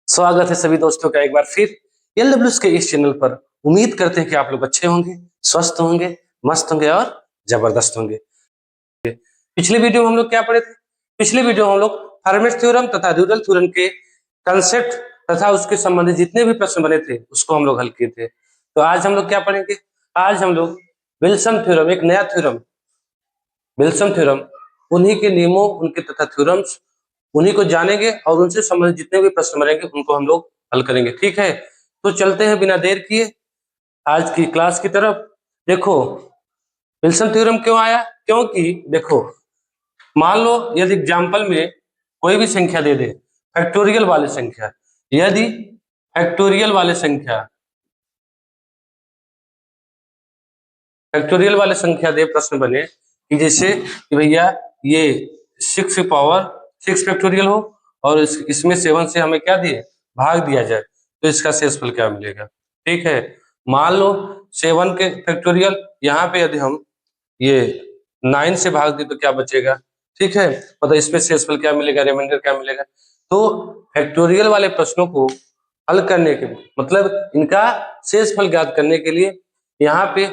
स्वागत है सभी दोस्तों का एक बार फिर एलडब्ल्यूएस के इस चैनल पर। उम्मीद करते हैं कि आप लोग अच्छे होंगे, स्वस्थ होंगे, मस्त होंगे और जबरदस्त होंगे। पिछले वीडियो में हम लोग क्या पढ़े थे? पिछले वीडियो में हम लोग हर्मिट थ्योरम तथा ड्यूरल थ्योरम के कंसेप्ट तथा उसके संबंधित जितने भी प्रश्न बने थे उसको हम लोग हल किए थे। तो आज हम लोग क्या पढ़ेंगे? आज हम लोग विल्सन थ्योरम, एक नया थ्योरम, विल्सन थ्योरम, उन्हीं के नियमों, उनके तथा थ्योरम्स, उन्हीं को जानेंगे और उनसे संबंधित जितने भी प्रश्न बनेंगे उनको हम लोग हल करेंगे। ठीक है, तो चलते हैं बिना देर किए आज की क्लास की तरफ। देखो, विल्सन थ्योरम क्यों आया? क्योंकि देखो, मान लो यदि एग्जाम्पल में कोई भी संख्या दे दे, फैक्टोरियल वाली संख्या, यदि फैक्टोरियल वाले संख्या फैक्टोरियल वाले संख्या दे, प्रश्न बने कि जैसे कि भैया ये 6 पावर 6 फैक्टोरियल हो और इसमें 7 से हमें क्या दिए, भाग दिया जाए, तो इसका शेषफल क्या मिलेगा। ठीक है, मान लो 7 के फैक्टोरियल, यहाँ पे यदि हम ये 9 से भाग दें तो क्या बचेगा। ठीक है, मतलब इसमें शेषफल क्या मिलेगा, रिमाइंडर क्या मिलेगा। तो फैक्टोरियल वाले प्रश्नों को हल करने के मतलब इनका शेषफल ज्ञात करने के लिए यहाँ पे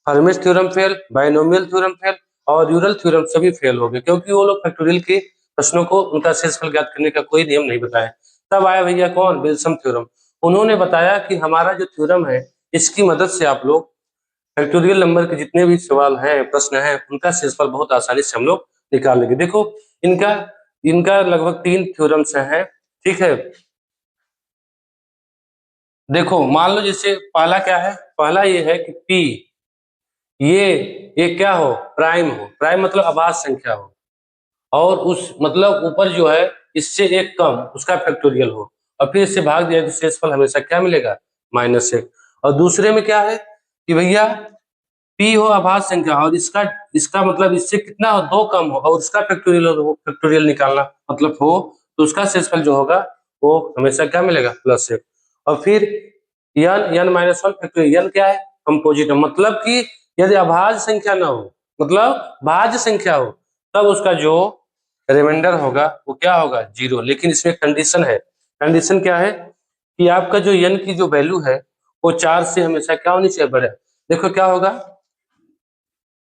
hermit theorem fail, binomial theorem fail और ड्यूरल थ्योरम सभी फेल हो गए, क्योंकि वो लोग फैक्टोरियल के प्रश्नों को उनका शेषफल ज्ञात करने का कोई नियम नहीं बताया। तब आया भैया कौन? Wilson theorem. उन्होंने बताया कि हमारा जो थ्योरम है इसकी मदद से आप लोग फैक्टोरियल नंबर के जितने भी सवाल हैं, प्रश्न हैं, उनका शेषफल बहुत आसानी से हम लोग निकाल लेंगे। देखो, इनका इनका लगभग 3 थ्योरम्स हैं। ठीक है, देखो मान लो जैसे पहला क्या है, पहला ये है कि P ये क्या हो, प्राइम हो। प्राइम मतलब अभाज्य संख्या हो और उस मतलब ऊपर जो है इससे एक कम, उसका फैक्टोरियल हो और फिर इससे भाग दिया तो शेषफल हमेशा क्या मिलेगा, -1। और दूसरे में क्या है कि भैया P हो अभाज्य संख्या और इसका इसका मतलब इससे कितना हो, 2 कम हो और उसका फैक्टोरियल हो, फैक्टोरियल निकालना मतलब हो, तो उसका शेषफल जो होगा वो हमेशा क्या मिलेगा, +1। और फिर n-1 फैक्टोरियल, n क्या है, कंपोजिट, मतलब कि यदि अभाज्य संख्या ना हो, मतलब भाज्य संख्या हो, तब उसका जो रिमाइंडर होगा वो क्या होगा, 0। लेकिन इसमें कंडीशन है। कंडीशन क्या है कि आपका जो n की जो वैल्यू है वो 4 से हमेशा क्या होनी चाहिए, बड़े। देखो क्या होगा,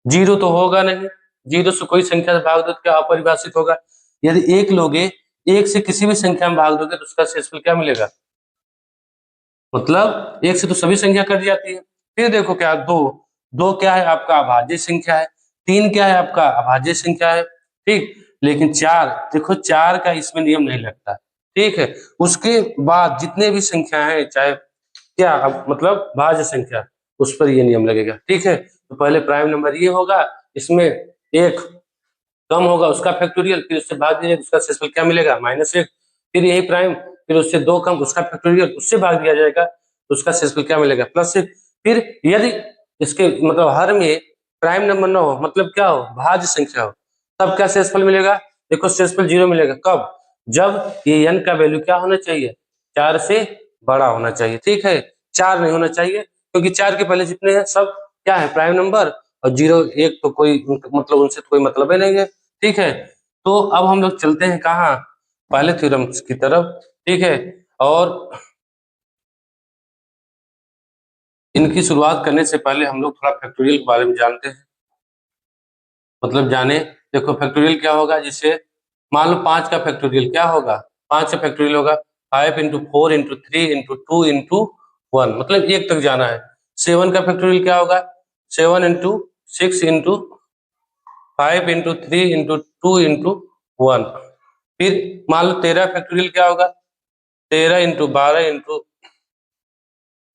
0 तो होगा नहीं, 0 से कोई संख्या से भाग दो तो क्या अपरिभाषित होगा। यदि 1 लोगे, 1 से किसी भी संख्या में भाग दोगे तो उसका शेषफल क्या मिलेगा, मतलब 1 से तो सभी संख्या कट जाती है। फिर देखो क्या, 2 क्या है आपका अभाज्य संख्या है, 3 क्या है आपका अभाज्य संख्या है। ठीक, लेकिन 4, देखो 4 का इसमें नियम नहीं लगता। ठीक है, उसके बाद जितने भी संख्या है, चाहे क्या मतलब भाज्य संख्या, उस पर ये नियम लगेगा। ठीक है, तो पहले प्राइम नंबर ये होगा, इसमें एक कम होगा उसका फैक्टोरियल, फिर उससे भाग दिया उसका शेषफल क्या मिलेगा, -1। फिर यही प्राइम, फिर उससे 2 कम उसका फैक्टोरियल, उससे भाग दिया जाएगा तो उसका शेषफल क्या मिलेगा, +1। फिर यदि इसके मतलब हर में प्राइम नंबर ना हो, मतलब क्या हो, भाज्य संख्या हो, तब क्या शेषफल मिलेगा। देखो शेषफल 0 मिलेगा कब, जब ये n का वैल्यू क्या होना चाहिए, 4 से बड़ा होना चाहिए। ठीक है, 4 नहीं होना चाहिए, क्योंकि 4 के पहले जितने हैं सब क्या है, प्राइम नंबर, और 0 1 तो कोई मतलब उनसे तो कोई मतलब ही नहीं है। ठीक है, तो अब हम लोग चलते हैं कहाँ, पहले थ्योरम की तरफ। ठीक है, और इनकी शुरुआत करने से पहले हम लोग थोड़ा फैक्टोरियल के बारे में जानते हैं, मतलब जाने। देखो फैक्टोरियल क्या होगा, जिससे मान लो 5 का फैक्टोरियल क्या होगा, 5 का फैक्टोरियल होगा 5 × 4 × 3 × 2 × 1, मतलब 1 तक जाना है। 7 का फैक्टोरियल क्या होगा, 7 × 6 × 5 × 3 × 2 × 1। फिर मान लो 13 फैक्टोरियल क्या होगा, 13 × 12 ×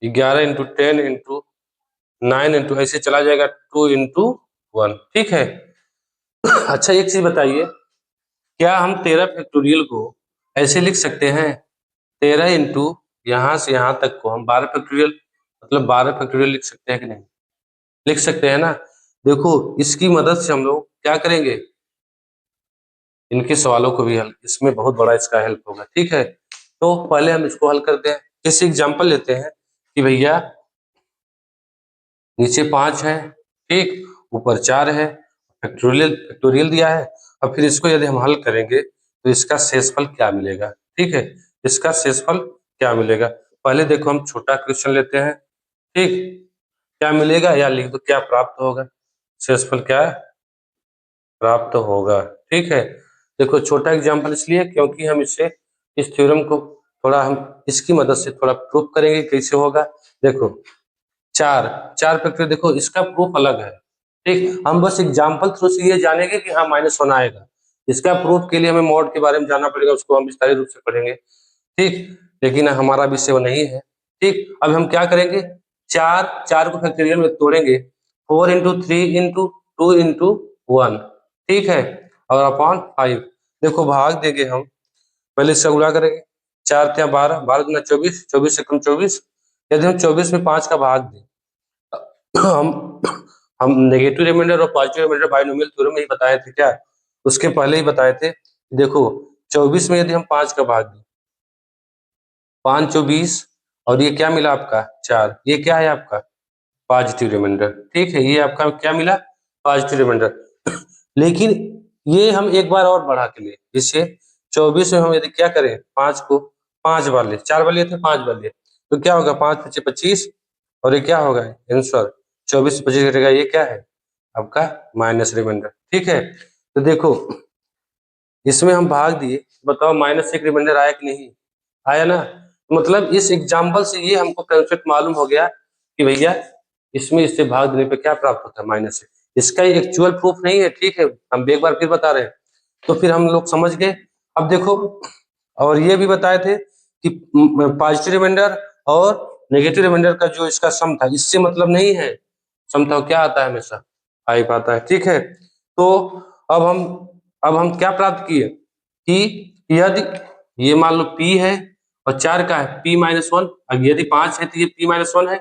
11 × 10 × 9 × ऐसे चला जाएगा 2 × 1। ठीक है, अच्छा एक चीज बताइए, क्या हम 13 फैक्टोरियल को ऐसे लिख सकते हैं, 13 इंटू यहाँ से यहाँ तक को हम 12 फैक्टोरियल, मतलब 12 फैक्टोरियल लिख सकते हैं कि नहीं, लिख सकते हैं ना। देखो इसकी मदद से हम लोग क्या करेंगे, इनके सवालों को भी हल, इसमें बहुत बड़ा इसका हेल्प होगा। ठीक है, तो पहले हम इसको हल करते हैं। जैसे एग्जांपल लेते हैं कि भैया नीचे 5 है, ठीक, ऊपर 4 है, फैक्टोरियल फैक्टोरियल दिया है, और फिर इसको यदि हम हल करेंगे तो इसका शेषफल क्या मिलेगा। ठीक है, इसका शेषफल क्या मिलेगा। पहले देखो हम छोटा क्वेश्चन लेते हैं, ठीक, क्या मिलेगा या लिख दो क्या प्राप्त होगा, शेषफल क्या प्राप्त होगा। ठीक है, देखो छोटा एग्जांपल इसलिए क्योंकि हम इससे इस थ्योरम को थोड़ा हम इसकी मदद से थोड़ा प्रूफ करेंगे कैसे होगा। देखो चार चार फैक्टर, देखो इसका प्रूफ अलग है, ठीक, हम बस एग्जांपल थ्रू से ये जानेंगे कि हाँ -1 आएगा। इसका प्रूफ के लिए हमें मॉड के बारे में जानना पड़ेगा, उसको हम विस्तारित रूप से पढ़ेंगे, ठीक, लेकिन हमारा विषय वो नहीं है। ठीक, अब हम क्या करेंगे, चार चार को फैक्टोरियल में तोड़ेंगे, 4 इंटू 3 इंटू 2 इंटू 1, ठीक है, और अपॉन 5। देखो भाग देंगे हम, पहले इससे गुणा करेंगे, 4 × 12, 12 × 24, 24 से कम 24। यदि हम 24 में 5 का भाग दें, हम हम नेगेटिव रिमाइंडर और पॉजिटिव रिमाइंडर बाइनोमियल थ्योरम में ही बताए थे क्या, उसके पहले ही बताए थे। देखो 24 में यदि हम 5 का भाग दें, 5 × 24, और ये क्या मिला आपका 4, ये क्या है आपका पॉजिटिव रिमाइंडर, ठीक है, ये आपका क्या मिला पॉजिटिव रिमाइंडर। लेकिन ये हम एक बार और बढ़ा के लिए, इससे 24 में हम यदि क्या करें, 5 को 5 बार ले, 4 बार लिए थे 5 बार लिए, तो क्या होगा 5 × 5 = 25, और ये क्या होगा आंसर 24 से 25 घटेगा, ये क्या है आपका माइनस रिमाइंडर। ठीक है, तो देखो इसमें हम भाग दिए, बताओ -1 रिमाइंडर आया कि नहीं आया ना। मतलब इस एग्जाम्पल से ये हमको कंसेप्ट मालूम हो गया कि भैया इसमें इससे भाग देने पे क्या प्राप्त होता है -1। इसका एक्चुअल प्रूफ नहीं है, ठीक है, हम एक बार फिर बता रहे हैं, तो फिर हम लोग समझ गए। अब देखो, और ये भी बताए थे कि पॉजिटिव रिमाइंडर और नेगेटिव रिमाइंडर का जो इसका सम था, इससे मतलब नहीं है, सम था क्या आता है हमेशा 5 आता है। ठीक है, तो अब हम क्या प्राप्त किए कि यदि ये मान लो p है और 4 का है p-1, अब यदि 5 है तो ये p-1 है,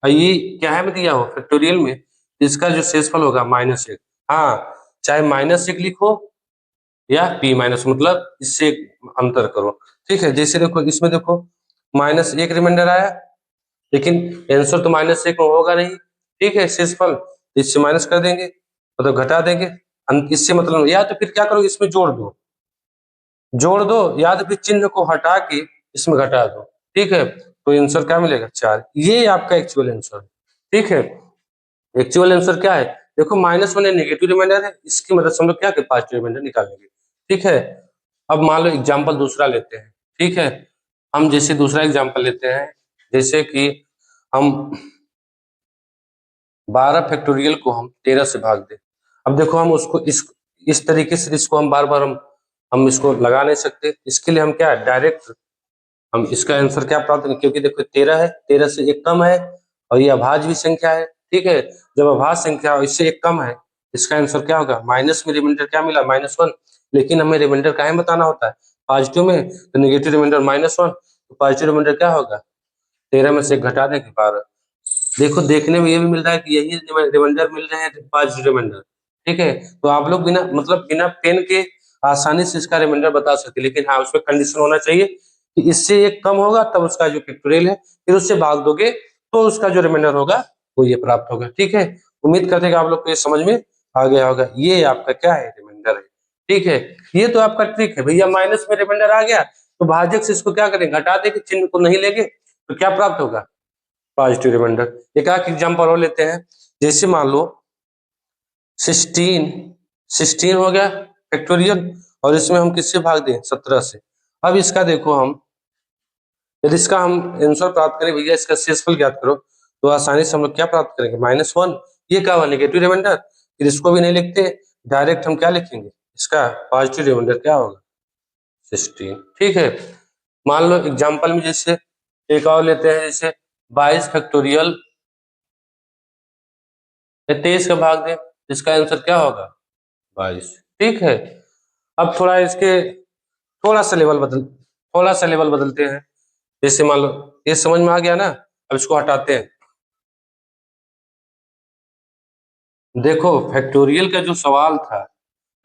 और ये क्या है में दिया हो फैक्टोरियल में, इसका जो शेषफल होगा -1। हाँ, चाहे -1 लिखो या p-, मतलब इससे अंतर करो। ठीक है, जैसे देखो इसमें देखो -1 रिमाइंडर आया, लेकिन आंसर तो -1 में होगा नहीं, ठीक है, शेषफल इससे माइनस कर देंगे, मतलब घटा देंगे, इससे मतलब, या तो फिर क्या करो इसमें जोड़ दो, या तो फिर चिन्ह को हटा के इसमें घटा दो। ठीक है, तो आंसर क्या मिलेगा 4, ये आपका एक्चुअल आंसर। ठीक है, एक्चुअल आंसर क्या है, देखो -1 नेगेटिव रिमाइंडर है, इसकी मदद से हम लोग क्या पॉजिटिव रिमाइंडर निकालेंगे। ठीक है, अब मान लो एग्जाम्पल दूसरा लेते हैं। ठीक है, हम जैसे दूसरा एग्जाम्पल लेते हैं, जैसे कि हम 12 फैक्टोरियल को हम 13 से भाग दें। अब देखो हम उसको इस तरीके से इसको हम बार बार हम इसको लगा नहीं सकते, इसके लिए हम क्या है डायरेक्ट हम इसका आंसर क्या प्राप्त करें, क्योंकि देखो 13 है, 13 से 1 कम है, और ये अभाज्य भी संख्या है। ठीक है, जब अभाज्य संख्या इससे 1 कम है, इसका आंसर क्या होगा, माइनस में रिमाइंडर क्या मिला -1, लेकिन हमें रिमाइंडर काहे बताना होता है पॉजिटिव में, तो नेगेटिव रिमाइंडर -1, तो पॉजिटिव रिमाइंडर क्या होगा 13 में से 1 घटा देंगे 12। देखो देखने में ये भी मिल रहा है कि यही रिमाइंडर मिल रहे हैं पॉजिटिव रिमाइंडर। ठीक है, तो आप लोग बिना मतलब बिना पेन के आसानी से इसका रिमाइंडर बता सकते हैं, लेकिन हाँ उसमें कंडीशन होना चाहिए कि इससे 1 कम होगा तब उसका जो फैक्टोरियल है, फिर उससे भाग दोगे तो उसका जो रिमाइंडर होगा वो ये प्राप्त होगा। ठीक है, उम्मीद करते हैं कि आप लोग को ये समझ में आ गया होगा, ये आपका क्या है रिमाइंडर है। ठीक है, ये तो आपका ट्रिक है भैया, माइनस में रिमाइंडर आ गया तो भाजक से इसको क्या करें घटा देंगे, चिन्ह को नहीं लेंगे, तो क्या प्राप्त होगा पॉजिटिव रिमाइंडर। एक आध एग्जांपल और लेते हैं, जैसे मान लो 16 हो गया फैक्टोरियल, और इसमें हम किससे भाग दें 17 से। अब इसका देखो हम, यदि इसका हम आंसर प्राप्त करें भैया इसका शेषफल ज्ञात करो, तो आसानी से हम लोग क्या प्राप्त करेंगे -1, ये क्या हुआ नेगेटिव रिमाइंडर, फिर इसको भी नहीं लिखते, डायरेक्ट हम क्या लिखेंगे इसका पॉजिटिव रिमाइंडर क्या होगा 16। ठीक है, मान लो एग्जाम्पल में जैसे एक और लेते हैं, जैसे 22 फैक्टोरियल 23 का भाग दें, इसका आंसर क्या होगा 22। ठीक है, अब थोड़ा सा लेवल बदलते हैं, जैसे मान लो ये समझ में आ गया ना, अब इसको हटाते हैं। देखो फैक्टोरियल का जो सवाल था,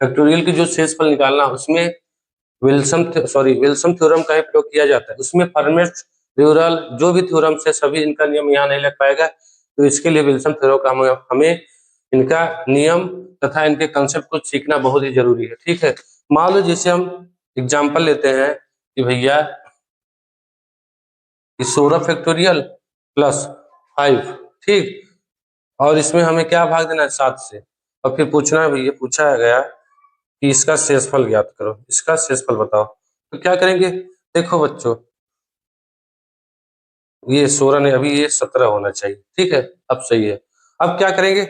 फैक्टोरियल की जो शेषफल निकालना, उसमें विल्सन थ्योरम का ही प्रयोग किया जाता है, उसमें फर्मेट ड्यूरल जो भी थ्योरम है सभी इनका नियम यहाँ नहीं लग पाएगा, तो इसके लिए विल्सन थ्योरम का हमें इनका नियम तथा इनके कंसेप्ट को सीखना बहुत ही जरूरी है। ठीक है, मान लो जैसे हम एग्जाम्पल लेते हैं कि भैया कि 16 फैक्टोरियल प्लस 5, ठीक। और इसमें हमें क्या भाग देना है 7 से, और फिर पूछना है भैया, पूछा गया कि इसका शेषफल ज्ञात करो, इसका शेषफल बताओ। तो क्या करेंगे, देखो बच्चों, ये 16 ने अभी ये 17 होना चाहिए, ठीक है, अब सही है। अब क्या करेंगे,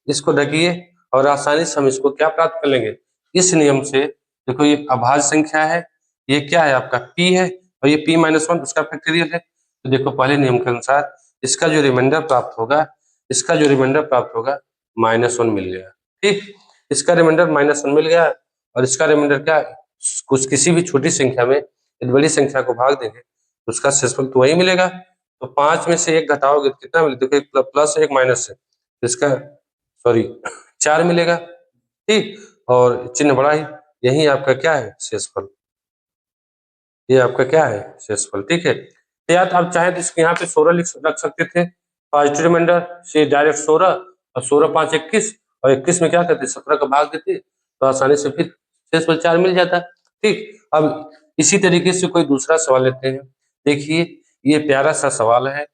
इसको ढकिए और आसानी से हम इसको क्या प्राप्त कर लेंगे, इस नियम से। देखो ये अभाज्य संख्या है, ये क्या है आपका p है, और ये p-1 उसका फैक्टोरियल है। तो देखो पहले नियम के अनुसार इसका जो रिमाइंडर प्राप्त होगा, इसका जो रिमाइंडर प्राप्त होगा -1 मिल गया, ठीक। इसका रिमाइंडर -1 मिल गया, और इसका रिमाइंडर क्या है? कुछ किसी भी छोटी संख्या में यदि बड़ी संख्या को भाग देंगे तो उसका शेषफल तो वही मिलेगा। तो 5 में से 1 घटाओगे तो कितना मिलेगा, देखो एक प्लस है एक माइनस है, तो इसका सॉरी 4 मिलेगा, ठीक। और चिन्ह बड़ा ही, यही आपका क्या है शेषफल, ये आपका क्या है शेषफल, ठीक है। तो या तो आप चाहे तो इसके यहाँ पे 16 रख सकते थे, पॉजिटिव रिमाइंडर से डायरेक्ट 16, और 16 5 21, और 21 में क्या करते 17 का भाग देते, तो आसानी से फिर शेषफल 4 मिल जाता, ठीक। अब इसी तरीके से कोई दूसरा सवाल लेते हैं। देखिए ये प्यारा सा सवाल है,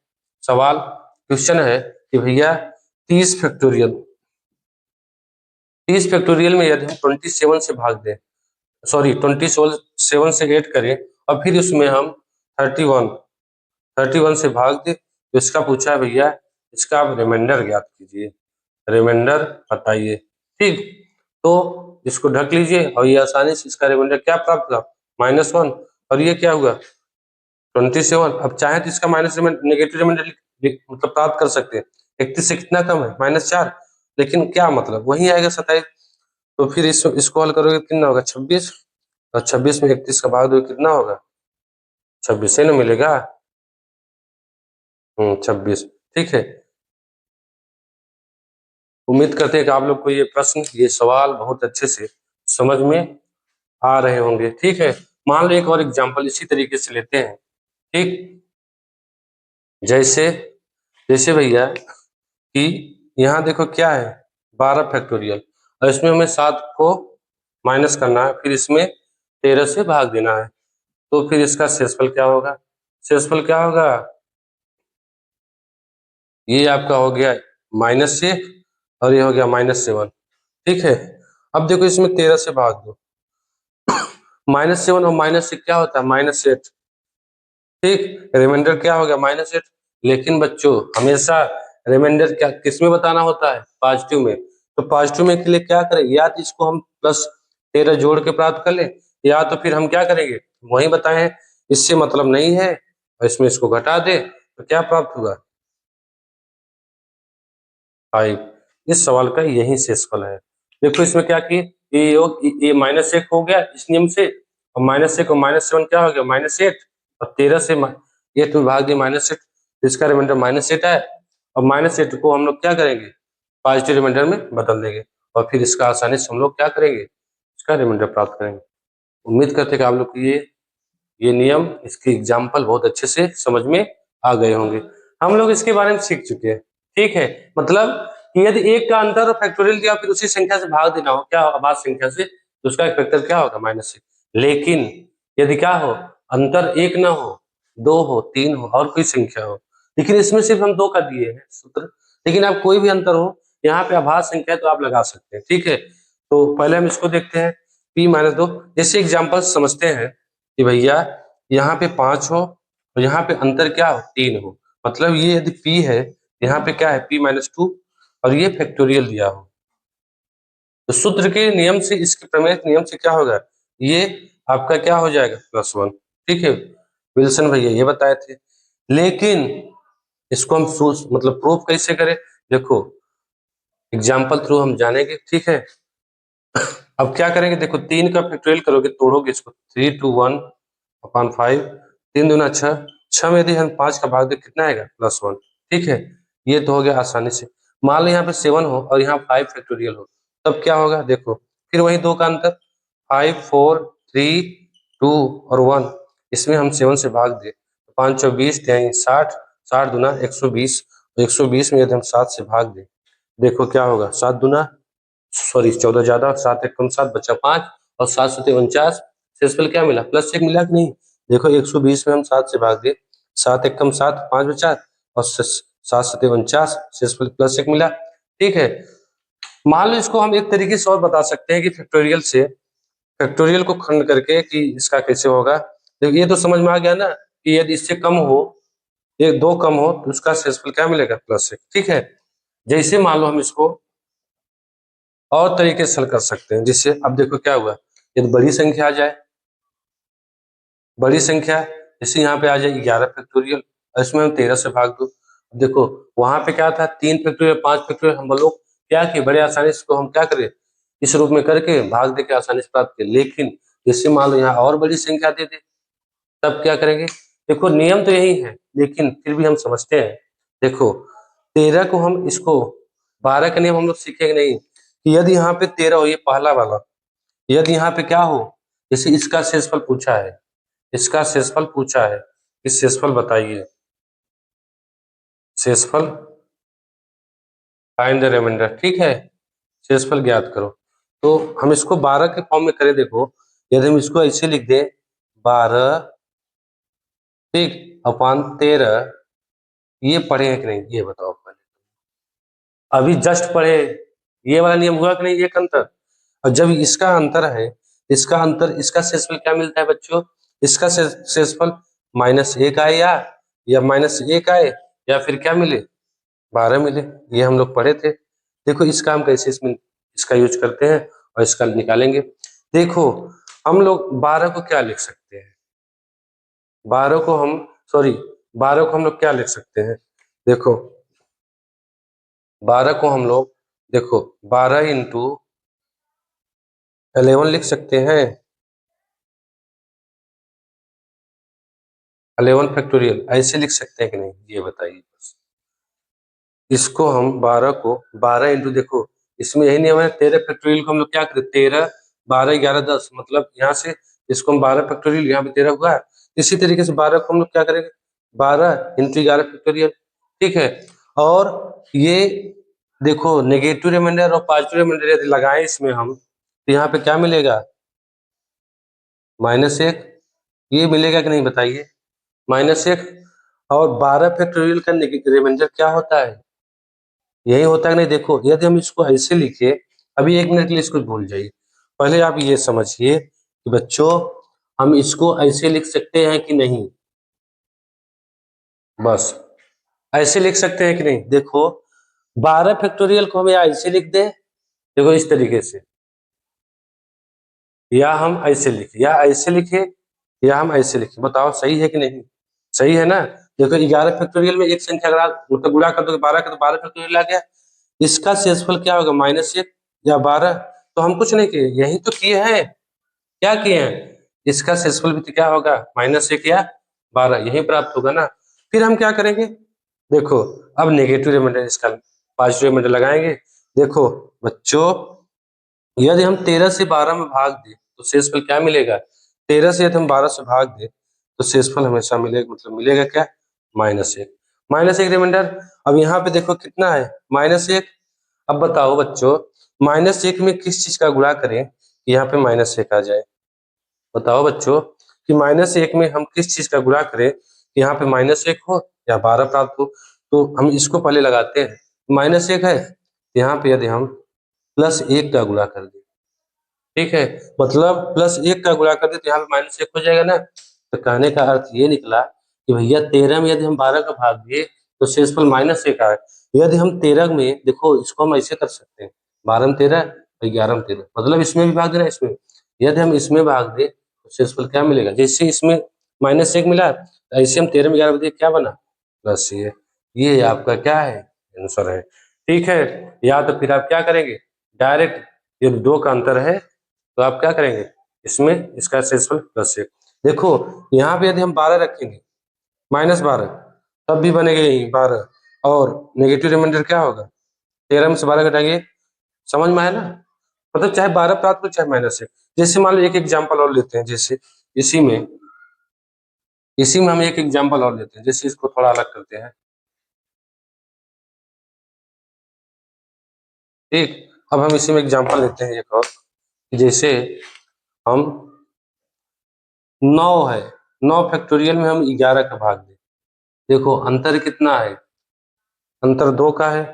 सवाल क्वेश्चन है कि भैया 30 फैक्टोरियल, 30 फैक्टोरियल में यदि हम 27 से भाग दें, सॉरी 27 से ऐड करें, और फिर उसमें हम 31 से भाग दें, तो इसका पूछा है भैया, इसका आप रिमाइंडर ज्ञात कीजिए, रिमाइंडर बताइए, ठीक। तो इसको ढक लीजिए, और ये आसानी से इसका रिमाइंडर क्या प्राप्त हुआ -1, और ये क्या हुआ 27। अब चाहे तो इसका माइनस नेगेटिव रिमाइंडर मतलब प्राप्त कर सकते हैं, 31 से कितना कम है -4, लेकिन क्या मतलब वही आएगा 27। तो फिर इसको हल करोगे कितना होगा 26, और 26 में 31 का भाग दो कितना होगा 26 से ना मिलेगा, 26, ठीक है। उम्मीद करते हैं कि आप लोग को ये प्रश्न, ये सवाल बहुत अच्छे से समझ में आ रहे होंगे, ठीक है। मान लो एक और एग्जांपल इसी तरीके से लेते हैं, ठीक। जैसे जैसे भैया कि यहाँ देखो क्या है 12 फैक्टोरियल, और इसमें हमें 7 को माइनस करना है, फिर इसमें 13 से भाग देना है, तो फिर इसका शेषफल क्या होगा, शेषफल क्या होगा, ये आपका हो गया -1, और ये हो गया -7, ठीक है। अब देखो इसमें 13 से भाग दो, -7 और -6 क्या होता है -8, ठीक। रिमाइंडर क्या हो गया -8, लेकिन बच्चों हमेशा रिमाइंडर क्या किस में बताना होता है, पॉजिटिव में। तो पॉजिटिव में के लिए क्या करें, या तो इसको हम +13 जोड़ के प्राप्त कर ले, या तो फिर हम क्या करेंगे वही बताए, इससे मतलब नहीं है, और इसमें इसको घटा दे, तो क्या प्राप्त हुआ 5। इस सवाल का यही शेषफल है। देखो इसमें क्या किए, ये -1 हो गया इस नियम से, और -1 और -7 क्या हो गया -8, और 13 से 8 में भाग दिया -8, इसका रिमाइंडर -8 है, और -8 को हम लोग क्या करेंगे पॉजिटिव रिमाइंडर में बदल देंगे, और फिर इसका आसानी से हम लोग क्या करेंगे इसका रिमाइंडर प्राप्त करेंगे। उम्मीद करते हैं कि आप लोग को ये नियम, इसकी एग्जाम्पल बहुत अच्छे से समझ में आ गए होंगे। हम लोग इसके बारे में सीख चुके हैं, ठीक है। मतलब कि यदि एक का अंतर और फैक्टोरियल दिया फिर उसी संख्या से भाग देना हो, क्या अभाज्य संख्या से, तो उसका एक फैक्टर क्या होगा -6। लेकिन यदि क्या हो अंतर 1 ना हो, 2 हो, 3 हो, और कोई संख्या हो, लेकिन इसमें सिर्फ हम 2 का दिए हैं सूत्र, लेकिन आप कोई भी अंतर हो, यहाँ पे अभाज्य संख्या है तो आप लगा सकते हैं, ठीक है। तो पहले हम इसको देखते हैं p-2, जैसे एग्जाम्पल समझते हैं कि भैया यहाँ पे 5 हो, और यहाँ पे अंतर क्या हो 3 हो, मतलब ये यदि p है, यहाँ पे क्या है p-2, और ये फैक्टोरियल दिया हो, तो सूत्र के नियम से, इसके प्रमेय के नियम से क्या होगा, ये आपका क्या हो जाएगा +1, ठीक है। विल्सन भैया ये बताए थे, लेकिन इसको हम मतलब प्रूफ कैसे करें, देखो एग्जाम्पल थ्रू हम जानेंगे, ठीक है। अब क्या करेंगे, देखो 3 का फैक्टोरियल करोगे, तोड़ोगे इसको 3 2 1 अपॉन 5, 3 दूना 6, 6 में यदि हम 5 का भाग दे कितना आएगा +1, ठीक है। ये तो हो गया आसानी से। मान लो यहाँ पे 7 हो और यहाँ 5 फैक्टोरियल हो, तब क्या होगा, देखो फिर वही 2 का अंतर 5 4 3 2 और 1, इसमें हम 7 से भाग दे, 5 चौ 20 60, 60 दूना 120, 120 में यदि हम 7 से भाग दे, देखो क्या होगा 7 दूना सॉरी 14 ज्यादा, 7 एक कम 7 बचा 5, और 7 7 49, शेषफल क्या मिला +1 मिला कि नहीं। देखो 120 में हम 7 से भाग दे, 7 एकम 7, 5 बचा और 7 7 49, शेषफल +1 मिला। ठीक है, मान लो इसको हम एक तरीके से और बता सकते हैं कि फैक्टोरियल को खंड करके कि इसका कैसे होगा। देखिए ये तो समझ में आ गया ना कि यदि इससे कम हो, ये 2 कम हो तो उसका शेषफल क्या मिलेगा, +1। ठीक है, जैसे मान लो हम इसको और तरीके से हल कर सकते हैं, जिससे अब देखो क्या हुआ, यदि बड़ी संख्या आ जाए, बड़ी संख्या जैसे यहाँ पे आ जाए 11 फैक्टोरियल और इसमें हम 13 से भाग दो। देखो वहां पे क्या था, 3 फैक्टोरियल 5 फैक्टोरियल, हम लोग क्या किए, बड़े आसानी से इसको हम क्या करें, इस रूप में करके भाग दे के आसानी से प्राप्त किए। लेकिन जैसे मान लो यहाँ और बड़ी संख्या दे दे, तब क्या करेंगे। देखो नियम तो यही है, लेकिन फिर भी हम समझते हैं। देखो 13 को हम इसको 12 का नियम हम लोग सीखेंगे नहीं कि यदि यहाँ पे 13 हो, ये पहला वाला, यदि यहाँ पे क्या हो, जैसे इसका शेषफल पूछा है, इसका शेषफल पूछा है, इस शेषफल बताइए, शेषफल फाइंड द रिमाइंडर। ठीक है, शेषफल ज्ञात करो। तो हम इसको 12 के फॉर्म में करें। देखो यदि हम इसको ऐसे लिख दें 12 ठीक अपान 13, ये पढ़े हैं कि नहीं ये बताओ पहले। अभी जस्ट पढ़े, ये वाला नियम हुआ कि नहीं, एक अंतर। और जब इसका अंतर है, इसका अंतर, इसका शेषफल क्या मिलता है बच्चों, इसका शेषफल -1 आए या -1 आए या फिर क्या मिले, 12 मिले। ये हम लोग पढ़े थे। देखो इसका हम कैसे इसमें इसका यूज करते हैं और इसका निकालेंगे। देखो हम लोग 12 को क्या लिख सकते हैं, 12 को हम सॉरी 12 को हम लोग क्या लिख सकते हैं। देखो 12 को हम लोग देखो 12 इंटू 11 लिख सकते हैं, 11 फैक्टोरियल ऐसे लिख सकते हैं कि नहीं, ये बताइए बस। इसको हम 12 को 12 इंटू, देखो इसमें यही नियम है, 13 फैक्टोरियल को हम लोग क्या करें, 13 12 11 10, मतलब यहाँ से इसको हम 12 फैक्टोरियल, यहाँ पे 13 हुआ। इसी तरीके से 12 को हम लोग क्या करेंगे, 12 इंटू 11 फैक्टोरियल। ठीक है, और ये देखो नेगेटिव रिमाइंडर और पॉजिटिव रिमाइंडर यदि लगाएं इसमें हम, तो यहाँ पे क्या मिलेगा, -1, ये मिलेगा कि नहीं बताइए, -1। और 12 फैक्टोरियल का रिमाइंडर क्या होता है, यही होता है कि नहीं। देखो यदि हम इसको ऐसे लिखे, अभी 1 मिनट के लिए इसको भूल जाइए, पहले आप ये समझिए कि बच्चों हम इसको ऐसे लिख सकते हैं कि नहीं, बस ऐसे लिख सकते हैं कि नहीं। देखो 12 फैक्टोरियल को हम या ऐसे लिख दें, देखो इस तरीके से, या हम ऐसे लिखे, या ऐसे लिखे, या हम ऐसे लिखे, बताओ सही है कि नहीं, सही है ना। देखो 11 फैक्टोरियल में एक संख्या अगर आप मतलब गुणा कर दो 12 का, तो 12 फैक्टोरियल आ गया, इसका शेषफल क्या होगा, -1 या 12। तो हम कुछ नहीं किए, यही तो किए हैं, क्या किए हैं, इसका शेषफल भी तो क्या होगा, -1 या 12, यही प्राप्त होगा ना। फिर हम क्या करेंगे, देखो अब नेगेटिव रिमाइंडर, इसका पॉजिटिव रिमाइंडर लगाएंगे। देखो बच्चों यदि हम 13 से 12 में भाग दें तो शेषफल क्या मिलेगा, 13 से यदि हम 12 से भाग दें तो शेषफल हमेशा मिलेगा, मतलब मिलेगा क्या, -1। -1 रिमाइंडर, अब यहाँ पे देखो कितना है, -1। अब बताओ बच्चों -1 में किस चीज का गुणा करें कि यहाँ पे -1 आ जाए, बताओ बच्चों कि -1 में हम किस चीज का गुणा करें कि यहाँ पे -1 हो या 12 प्राप्त हो। तो हम इसको पहले लगाते हैं, -1 है, यहाँ पे यदि हम +1 का गुणा कर दें, ठीक है, मतलब +1 का गुणा कर दे तो यहाँ पे -1 हो जाएगा ना। तो कहने का अर्थ ये निकला कि भैया 13 में यदि हम 12 का भाग दिए तो शेषफल -1 आए। यदि हम 13 में, देखो इसको हम ऐसे कर सकते हैं, 12 में 13 और 11 में 13, मतलब इसमें भी भाग देना, इसमें यदि हम इसमें भाग दे तो शेषफल क्या मिलेगा, जैसे इसमें -1 मिला, तो ऐसे हम 13 में 11 दिए, क्या बना, प्लस ये आपका क्या है, आंसर है। ठीक है, या तो फिर आप क्या करेंगे, डायरेक्ट यदि 2 का अंतर है तो आप क्या करेंगे, इसमें इसका शेषफल +1। देखो यहाँ पे यदि हम 12 रखेंगे, -12, तब भी बनेगा यही 12, और नेगेटिव रिमाइंडर क्या होगा, 13 में से 12 घटाएंगे, समझ में आया ना। मतलब चाहे 12 प्राप्त हो चाहे -1। जैसे मान लो एक एग्जाम्पल और लेते हैं, जैसे इसी में हम एक एग्जाम्पल और लेते हैं, जैसे इसको थोड़ा अलग करते हैं। ठीक, अब हम इसी में एग्जाम्पल लेते हैं एक और, जैसे हम 9 है, 9 फैक्टोरियल में हम 11 का भाग दें, देखो अंतर कितना है, अंतर 2 का है,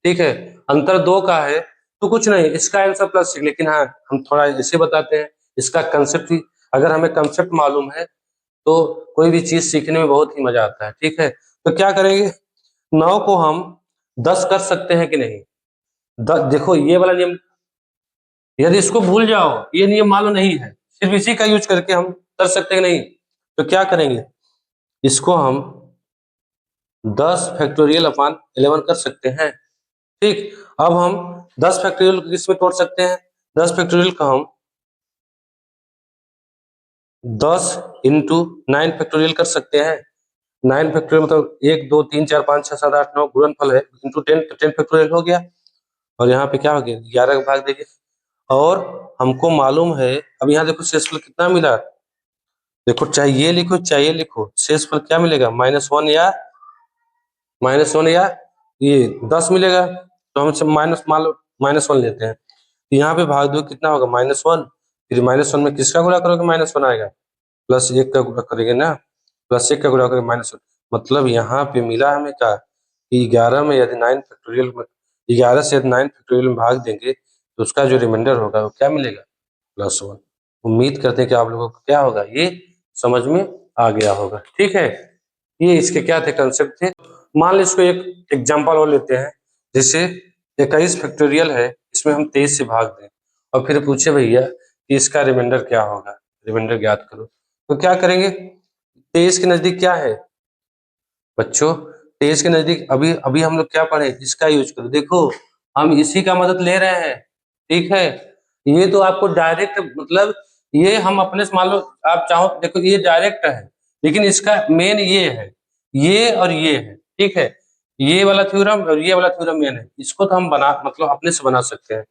ठीक है। अंतर 2 का है तो कुछ नहीं, इसका आंसर प्लस 6, लेकिन हाँ हम थोड़ा ऐसे बताते हैं, इसका कंसेप्ट ही, अगर हमें कंसेप्ट मालूम है तो कोई भी चीज सीखने में बहुत ही मजा आता है, ठीक है। तो क्या करेंगे, 9 को हम 10 कर सकते हैं कि नहीं। देखो ये वाला नियम, यदि इसको भूल जाओ, ये नियम मालूम नहीं है, सिर्फ इसी का यूज करके हम कर सकते हैं कि नहीं। तो क्या करेंगे, इसको हम 10 फैक्टोरियल अपॉन 11 कर सकते हैं, ठीक। अब हम 10 फैक्टोरियल को किसमें तोड़ सकते हैं, 10 फैक्टोरियल का हम 10 इंटू 9 फैक्टोरियल कर सकते हैं। 9 फैक्टोरियल मतलब 1 2 3 4 5 6 7 8 9 गुणनफल है, इंटू 10, तो 10 फैक्टोरियल हो गया। और यहाँ पे क्या हो गया, 11 का भाग देंगे। और हमको मालूम है, अब यहाँ देखो शेषफल कितना मिला, देखो चाहे ये लिखो चाहे ये लिखो, शेषफल क्या मिलेगा, -1 या ये 10 मिलेगा। तो हम सब माइनस, मान लो -1 लेते हैं, तो यहाँ पे भाग दो कितना होगा, -1। फिर -1 में किसका गुणा करोगे, -1 आएगा, +1 का गुणा करेंगे ना, +1 का गुणा करेंगे -1। मतलब यहाँ पे मिला हमें क्या, कि 11 में यदि 9 फैक्टोरियल में, 11 से यदि 9 फैक्टोरियल में भाग देंगे तो उसका जो रिमाइंडर होगा वो क्या मिलेगा, +1। उम्मीद करते हैं कि आप लोगों को क्या होगा, ये समझ में आ गया होगा, ठीक है। ये इसके क्या थे, कंसेप्ट थे। मान लो इसको एक एग्जांपल और लेते हैं, जैसे 21 फैक्टोरियल है, इसमें हम 23 से भाग दें और फिर पूछे भैया कि इसका रिमाइंडर क्या होगा, रिमाइंडर ज्ञात करो। तो क्या करेंगे, 23 के नजदीक क्या है बच्चों, 23 के नजदीक अभी अभी हम लोग क्या पढ़े, इसका यूज करो। देखो हम इसी का मदद ले रहे हैं, ठीक है। ये तो आपको डायरेक्ट, मतलब ये हम अपने से, मान लो आप चाहो, देखो ये डायरेक्ट है, लेकिन इसका मेन ये है, ये और ये है, ठीक है। ये वाला थ्योरम और ये वाला थ्योरम मेन है, इसको तो हम बना, मतलब अपने से बना सकते हैं।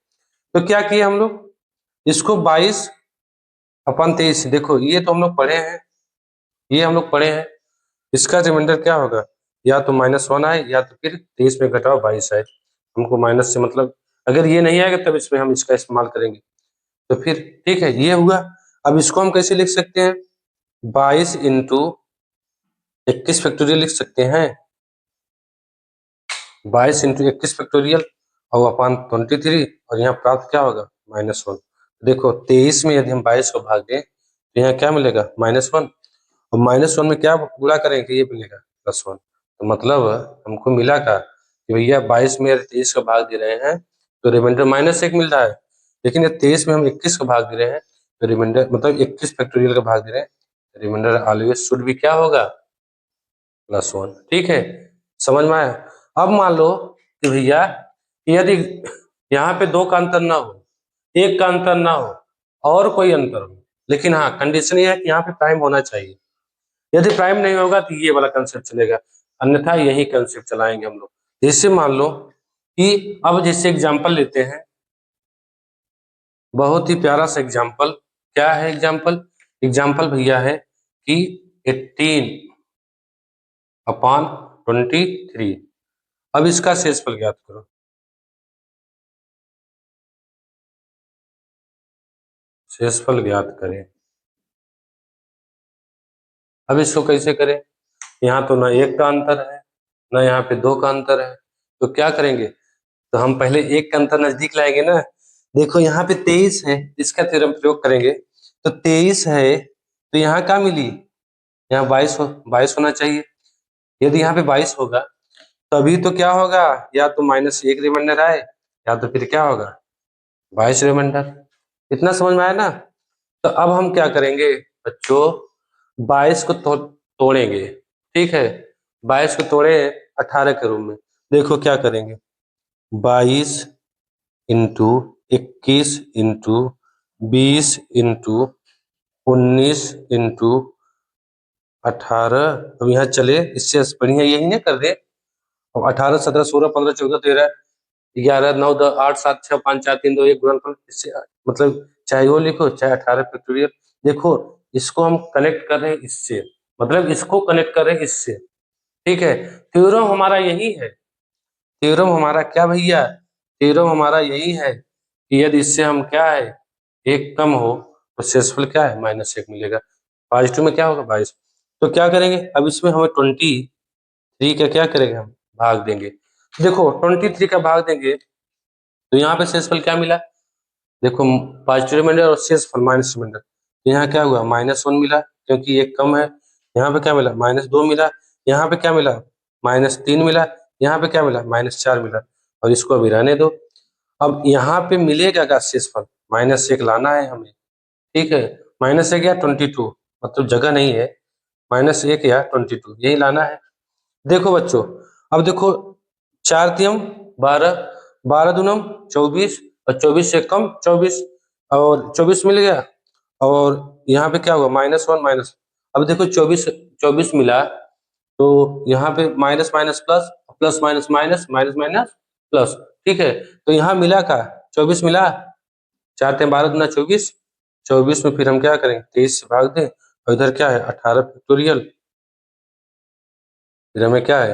तो क्या किए हम लोग, इसको 22/23, देखो ये तो हम लोग पढ़े हैं, ये हम लोग पढ़े हैं, इसका रिमाइंडर क्या होगा, या तो -1 आए या तो फिर 23 में घटाओ 22 आए। हमको माइनस से मतलब, अगर ये नहीं आएगा तब इसमें हम इसका इस्तेमाल करेंगे। तो फिर ठीक है, ये हुआ। अब इसको हम कैसे लिख सकते हैं, 22 इंटू 21 फैक्टोरियल लिख सकते हैं, 22 इंटू 21 फैक्टोरियल और अपॉन 23, और यहाँ प्राप्त क्या होगा, -1। देखो 23 में यदि हम 22 को भाग दें तो यहाँ क्या मिलेगा, -1, और -1 में क्या गुणा करेंगे, ये मिलेगा +1। तो मतलब हमको मिला का कि भैया 22 में यदि 23 का भाग दे रहे हैं तो रिमाइंडर -1 मिल रहा है, लेकिन यदि 23 में हम 21 का भाग दे रहे हैं तो रिमाइंडर, मतलब 21 फैक्टोरियल का भाग दे रहे हैं, रिमाइंडर ऑलवेज शुड भी क्या होगा, +1, ठीक है। समझ में आया। अब मान लो कि भैया यदि यहाँ पे 2 का अंतर ना हो, 1 का अंतर ना हो और कोई अंतर हो, लेकिन हाँ कंडीशन ये है कि यहाँ पे प्राइम होना चाहिए। यदि प्राइम नहीं होगा तो ये वाला कंसेप्ट चलेगा, अन्यथा यही कंसेप्ट चलाएंगे हम लोग। जैसे मान लो कि अब जैसे एग्जांपल लेते हैं, बहुत ही प्यारा सा एग्जांपल, क्या है एग्जांपल, एग्जांपल भैया है कि 18/23। अब इसका शेषफल ज्ञात करो, शेषफल ज्ञात करें। अब इसको कैसे करें, यहाँ तो ना 1 का अंतर है, ना यहाँ पे 2 का अंतर है, तो क्या करेंगे, तो हम पहले 1 का अंतर नजदीक लाएंगे ना। देखो यहाँ पे 23 है, इसका थ्योरम प्रयोग करेंगे, तो 23 है तो यहाँ क्या मिली, यहाँ 22 होना चाहिए। यदि यहाँ पे 22 होगा तभी तो क्या होगा, या तो -1 रिमाइंडर आए या तो फिर क्या होगा, 22 रिमाइंडर। इतना समझ में आया ना। तो अब हम क्या करेंगे बच्चों, 22 को तोड़ेंगे, ठीक है। 22 को तोड़े 18 के रूप में, देखो क्या करेंगे, 22 इंटू 21 इंटू 20 इंटू 19 इंटू 18। अब यहाँ चले, इससे बढ़िया यही ना कर दे। अब 18 17 16 15 14 13 11 9 10 8 7 6 5 4 3 2 1 गुणनफल, इससे मतलब चाहे वो लिखो चाहे 18 फैक्टोरियल। देखो इसको हम कनेक्ट कर रहे हैं इससे, मतलब इसको कनेक्ट कर रहे हैं इससे, ठीक है। थ्योरम हमारा यही है, थ्योरम हमारा क्या भैया, थ्योरम हमारा यही है कि यदि इससे हम क्या है, 1 कम हो तो शेषफल क्या है, -1 मिलेगा। पॉजिटिव में क्या होगा, 22। तो क्या करेंगे, अब इसमें हमें 20 3 का क्या करेंगे हम, भाग देंगे। देखो 23 का भाग देंगे तो यहाँ पे शेषफल क्या मिला, देखो पॉजिटिव रिमाइंडर और शेषफल माइनस रिमाइंडर, तो यहाँ क्या हुआ, -1 मिला क्योंकि एक कम है। यहाँ पे क्या मिला, -2 मिला। यहाँ पे क्या मिला, -3 मिला। यहाँ पे क्या मिला, -4 मिला। और इसको अभी रहने दो। अब यहाँ पे मिलेगा क्या शेषफल, -1 लाना है हमें, ठीक है। -1 या 22, मतलब जगह नहीं है, -1 या 22 यही लाना है। देखो बच्चों, अब देखो 4 तियम 12, 12 दूनम 24, और 24 से कम 24, और 24 मिल गया। और यहाँ पे क्या हुआ, -1 माइनस। अब देखो 24 24 मिला, तो यहाँ पे minus minus plus, plus minus minus, minus minus plus, ठीक है। तो यहाँ मिला का 24 मिला, 4 तियम 12 दूना 24, 24 में फिर हम क्या करेंगे, 23 से भाग दें, और इधर क्या है 18 फैक्टोरियल, फिर हमें क्या है,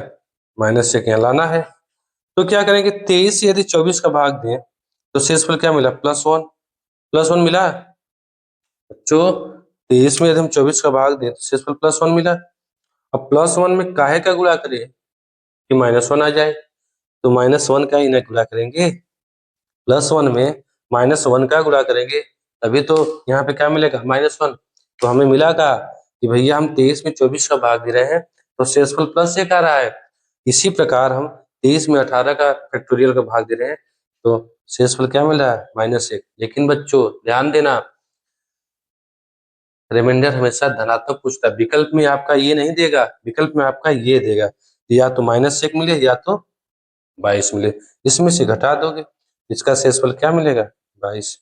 -1 यहाँ लाना है। तो क्या करेंगे, 23 से यदि 24 का भाग दें तो शेषफल क्या मिला, +1, +1 मिला। जो 23 में यदि हम 24 का भाग दें तो शेषफल +1 मिला। अब +1 में काहे का गुणा करें कि -1 आ जाए, तो -1 का इन्हें गुणा करेंगे, +1 में -1 का गुणा करेंगे, तभी तो यहाँ पे क्या मिलेगा, -1। तो हमें मिला का कि भैया हम 23 में 24 का भाग दे रहे हैं तो शेषफल +1 आ रहा है। इसी प्रकार हम 23 में 18 का फैक्टोरियल का भाग दे रहे हैं तो शेषफल क्या मिल रहा है, -1। लेकिन बच्चों ध्यान देना, रिमाइंडर हमेशा धनात्मक पूछता है, विकल्प में आपका ये नहीं देगा, विकल्प में आपका ये देगा, या तो -1 मिले या तो 22 मिले, इसमें से घटा दोगे, इसका शेषफल क्या मिलेगा, 22।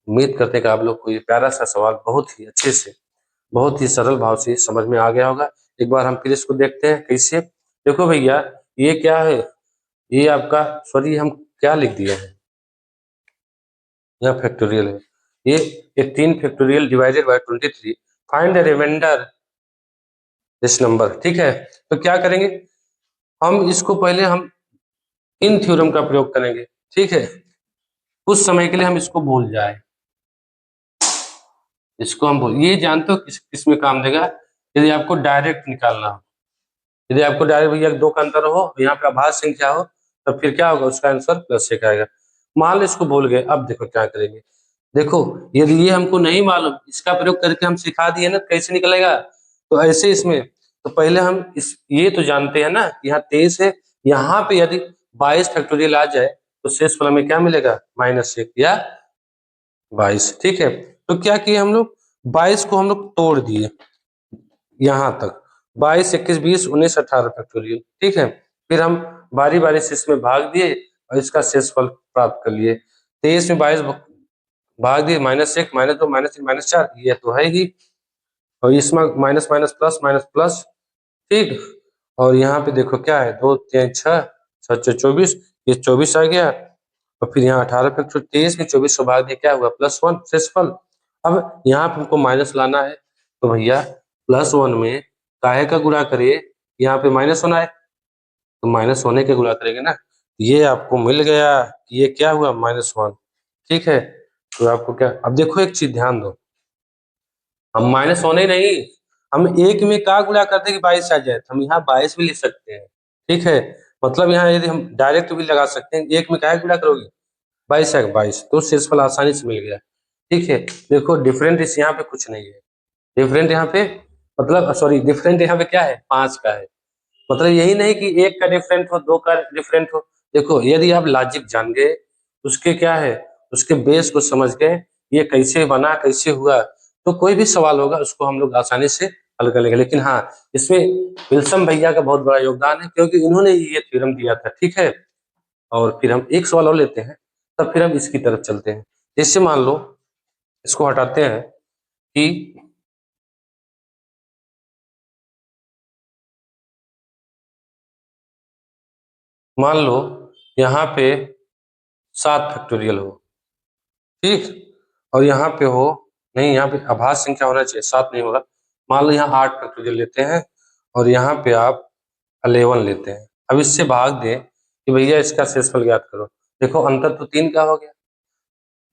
उम्मीद करते हैं कि आप लोग को ये प्यारा सा सवाल बहुत ही अच्छे से, बहुत ही सरल भाव से समझ में आ गया होगा। एक बार हम फिर इसको देखते हैं कैसे। देखो भैया, ये क्या है, ये आपका, सॉरी हम क्या लिख दिए हैं, यहाँ फैक्टोरियल है, ये 3 factorial divided by 23, find the remainder this number, ठीक है। तो क्या करेंगे, हम इसको पहले हम इन थ्योरम का प्रयोग करेंगे, ठीक है। कुछ समय के लिए हम इसको भूल जाए, इसको हम भूल, ये जानते हो किस किस में काम देगा, यदि आपको डायरेक्ट निकालना हो, यदि आपको डायरेक्ट भैया 2 का अंतर हो, यहाँ पे अभाज्य संख्या हो, तब फिर क्या होगा, उसका आंसर +1 आएगा। मान लो इसको भूल गए, अब देखो क्या करेंगे। देखो यदि ये हमको नहीं मालूम, इसका प्रयोग करके हम सिखा दिए ना कैसे निकलेगा, तो ऐसे इसमें, तो पहले हम इस, ये तो जानते हैं ना यहाँ 23 है, यहाँ पे यदि 22 फैक्टोरियल आ जाए तो शेषफल हमें क्या मिलेगा, -1 या 22, ठीक है। तो क्या किए हम लोग, 22 को हम लोग तोड़ दिए यहाँ तक, 22, 21, 20, 19, 18 फैक्टोरियल, ठीक है। फिर हम बारी बारी से इसमें भाग दिए और इसका शेषफल प्राप्त कर लिए। 23 में 22 भाग दिए, -1, -2, -3, -4, ये तो है ही। और इसमें minus minus plus, minus plus, ठीक। और यहाँ पे देखो क्या है, 2 3 6, 6 6 24, ये 24 आ गया। और फिर यहाँ 18 फैक्टर 23 में 24 को भाग दिया, क्या हुआ, +1 शेषफल। अब यहाँ पे हमको माइनस लाना है, तो भैया +1 में काहे का गुणा करे, यहाँ पे -1 आए तो माइनस होने के गुणा करेंगे ना, ये आपको मिल गया, ये क्या हुआ, -1, ठीक है। तो आपको क्या, अब देखो एक चीज ध्यान दो, हम माइनस होने ही नहीं, हम एक में का गुणा करते कि 22 आ जाए, तो हम यहाँ 22 भी लिख सकते हैं, ठीक है। मतलब यहाँ यदि हम डायरेक्ट भी लगा सकते हैं, एक में काहे गुणा करोगे, 22 है, 22, तो शेषफल आसानी से मिल गया, ठीक है। देखो डिफरेंट इस यहाँ पे कुछ नहीं है, डिफरेंट यहाँ पे, मतलब सॉरी डिफरेंट यहाँ पे क्या है, 5 का है। मतलब यही नहीं कि एक का डिफरेंट हो, दो का डिफरेंट हो। देखो यदि आप लॉजिक जान गए, उसके क्या है, उसके बेस को समझ गए, ये कैसे बना, कैसे हुआ, तो कोई भी सवाल होगा उसको हम लोग आसानी से हल कर लेंगे। लेकिन हाँ, इसमें विल्सन भैया का बहुत बड़ा योगदान है, क्योंकि इन्होंने ये थ्योरम दिया था, ठीक है। और फिर हम एक सवाल और लेते हैं, तब फिर हम इसकी तरफ चलते हैं। जैसे मान लो, इसको हटाते हैं कि मान लो यहाँ पे 7 फैक्टोरियल हो, ठीक। और यहाँ पे हो, नहीं यहाँ पे अभाज्य संख्या होना चाहिए, 7 नहीं होगा। मान लो यहाँ 8 फैक्टोरियल लेते हैं, और यहाँ पे आप 11 लेते हैं। अब इससे भाग दें कि भैया इसका शेषफल ज्ञात करो। देखो अंतर तो 3 का हो गया,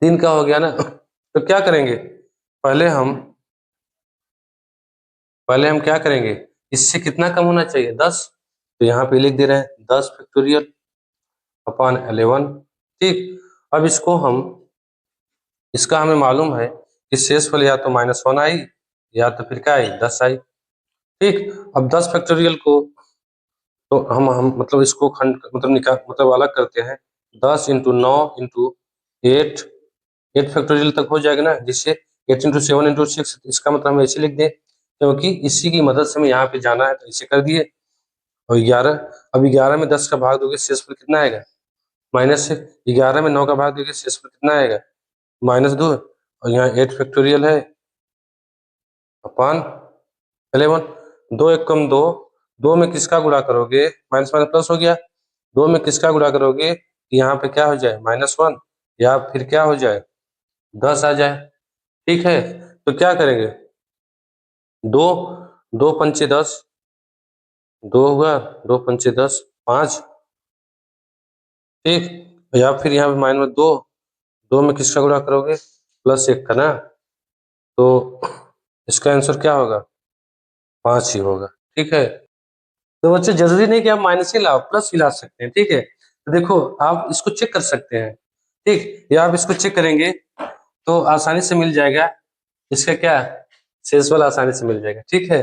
3 का हो गया ना। तो क्या करेंगे, पहले हम पहले हम क्या करेंगे, इससे कितना कम होना चाहिए, 10। तो यहाँ पे लिख दे रहे हैं 10 फैक्टोरियल अपॉन 11। ठीक, अब इसका हमें मालूम है कि शेषफल या तो -1 आई या तो फिर क्या आई 10 आई। ठीक, अब 10 फैक्टोरियल को तो हम मतलब इसको खंड मतलब अलग करते हैं। 10 इंटू 9 इंटू 8 फैक्टोरियल तक हो जाएगा ना, जिससे 8 इंटू 7 इंटू 6, इसका मतलब हम ऐसे लिख दें क्योंकि इसी की मदद से हमें यहाँ पे जाना है, तो इसे कर दिए। और 11, अब 11 में 10 का भाग दोगे शेषफल कितना आएगा -6। 11 में 9 का भाग दोगे शेषफल कितना आएगा -2। और यहाँ 8 फैक्टोरियल है अपॉन 11। 2 एक कम 2, 2 में किसका गुणा करोगे माइनस माइनस प्लस हो गया। 2 में किसका गुणा करोगे यहाँ पे क्या हो जाए -1 या फिर क्या हो जाए 10 आ जाए। ठीक है, तो क्या करेंगे 2 2 पंचे 10, 2 हुआ 2 पंचे 10 5। ठीक, या फिर यहाँ पे -2, 2 में किसका गुणा करोगे +1 का ना, तो इसका आंसर क्या होगा 5 ही होगा। ठीक है, तो बच्चे जरूरी नहीं कि आप माइनस ही लाओ, प्लस भी ला सकते हैं। ठीक है, तो देखो आप इसको चेक कर सकते हैं। ठीक, या आप इसको चेक करेंगे तो आसानी से मिल जाएगा इसका क्या शेषफल, आसानी से मिल जाएगा। ठीक है,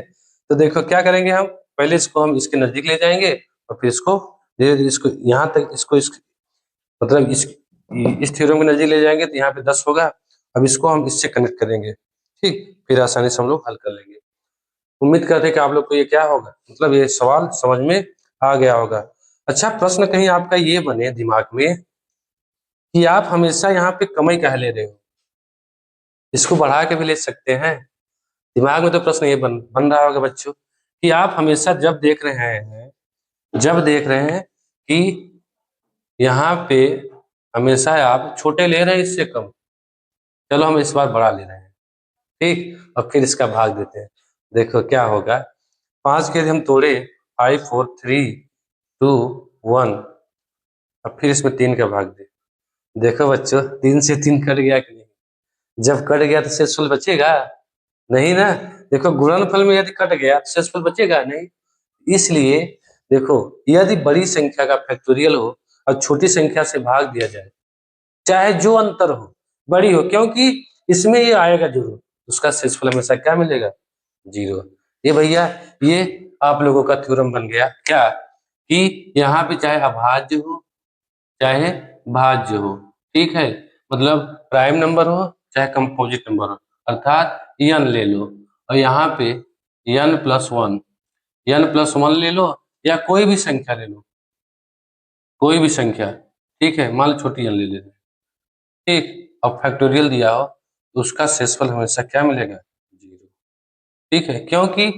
तो देखो क्या करेंगे हम पहले इसको हम इसके नजदीक ले जाएंगे और फिर इसको धीरे धीरे इसको यहाँ तक इसको मतलब इस थ्योरम के नजदीक ले जाएंगे तो यहाँ पे 10 होगा। अब इसको हम इससे कनेक्ट करेंगे। ठीक, फिर आसानी से हम लोग हल कर लेंगे। उम्मीद करते हैं कि आप लोग को ये क्या होगा मतलब ये सवाल समझ में आ गया होगा। अच्छा, प्रश्न कहीं आपका ये बने दिमाग में कि आप हमेशा यहाँ पे कम ही कह ले रहे हो, इसको बढ़ा के भी ले सकते हैं। दिमाग में तो प्रश्न ये बन रहा होगा बच्चों कि आप हमेशा जब देख रहे हैं कि यहाँ पे हमेशा आप छोटे ले रहे हैं इससे कम, चलो हम इस बार बड़ा ले रहे हैं। ठीक, और फिर इसका भाग देते हैं। देखो क्या होगा, 5 के यदि हम तोड़े 5 4 3 2 1, अब फिर इसमें 3 का भाग दे। देखो बच्चों 3 से 3 कट गया कि नहीं, जब कट गया तो शेषफल बचेगा नहीं ना। देखो गुणनफल में यदि कट गया तो शेषफल बचेगा नहीं। इसलिए देखो यदि बड़ी संख्या का फैक्टोरियल हो और छोटी संख्या से भाग दिया जाए, चाहे जो अंतर हो बड़ी हो, क्योंकि इसमें ये आएगा जरूर, उसका शेषफल हमेशा क्या मिलेगा 0। ये भैया ये आप लोगों का थ्योरम बन गया क्या कि यहाँ पे चाहे अभाज्य हो चाहे भाज्य हो, ठीक है, मतलब प्राइम नंबर हो चाहे कंपोजिट नंबर हो, अर्थात n ले लो और यहाँ पे n+1 ले लो या कोई भी संख्या ले लो, कोई भी संख्या। ठीक है, मान लो छोटी n ले लेते हैं। ठीक, और फैक्टोरियल दिया हो तो उसका शेषफल हमेशा क्या मिलेगा 0। ठीक है, क्योंकि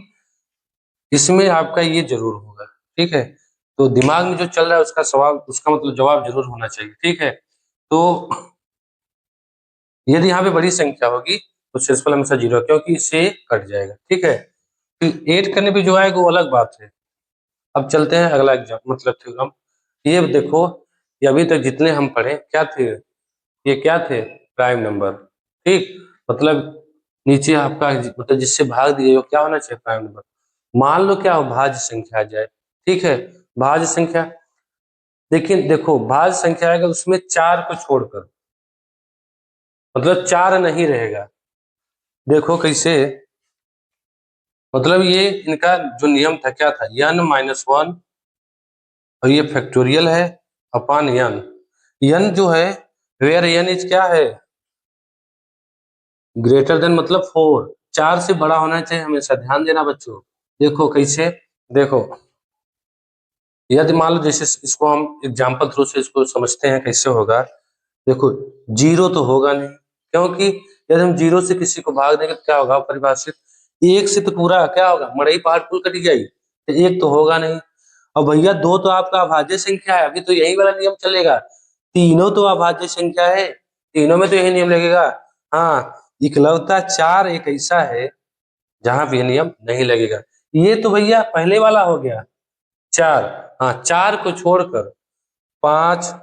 इसमें आपका ये जरूर होगा। ठीक है, तो दिमाग में जो चल रहा है उसका सवाल उसका मतलब जवाब जरूर होना चाहिए। ठीक है, तो यदि यहाँ पे बड़ी संख्या होगी तो शेषफल हमेशा 0 है क्योंकि इससे कट जाएगा। ठीक है, फिर 8 करने पे जो आएगा वो अलग बात है। अब चलते हैं अगला एग्जाम मतलब थ्योरम। ये देखो, ये अभी तक जितने हम पढ़े क्या थे, ये क्या थे प्राइम नंबर। ठीक, मतलब नीचे आपका मतलब जिससे भाग दिए वो क्या होना चाहिए प्राइम नंबर। मान लो क्या हो भाज्य संख्या आ जाए। ठीक है, भाज्य संख्या देखिए, देखो भाज्य संख्या आएगा उसमें 4 को छोड़कर, मतलब 4 नहीं रहेगा। देखो कैसे, मतलब ये इनका जो नियम था क्या था n-1 और ये फैक्टोरियल है अपॉन n जो है वेयर n इज क्या है ग्रेटर देन मतलब 4, 4 से बड़ा होना चाहिए हमेशा, ध्यान देना बच्चों। देखो कैसे, देखो यदि मान लो जैसे इसको हम एग्जांपल थ्रू से इसको समझते हैं कैसे होगा। देखो 0 तो होगा नहीं क्योंकि यदि हम 0 से किसी को भाग देंगे तो क्या होगा परिभाषित, 1 से तो पूरा क्या होगा मड़ई पहाड़ पुल कट जाएगी, तो 1 तो होगा नहीं। और भैया 2 तो आपका अभाज्य संख्या है, अभी तो यही वाला नियम चलेगा। तीनों तो अभाज्य संख्या है, तीनों में तो यही नियम लगेगा। हाँ, इकलौता 4 एक ऐसा है जहां पे ये नियम नहीं लगेगा। ये तो भैया पहले वाला हो गया 4। हाँ, 4 को छोड़कर 5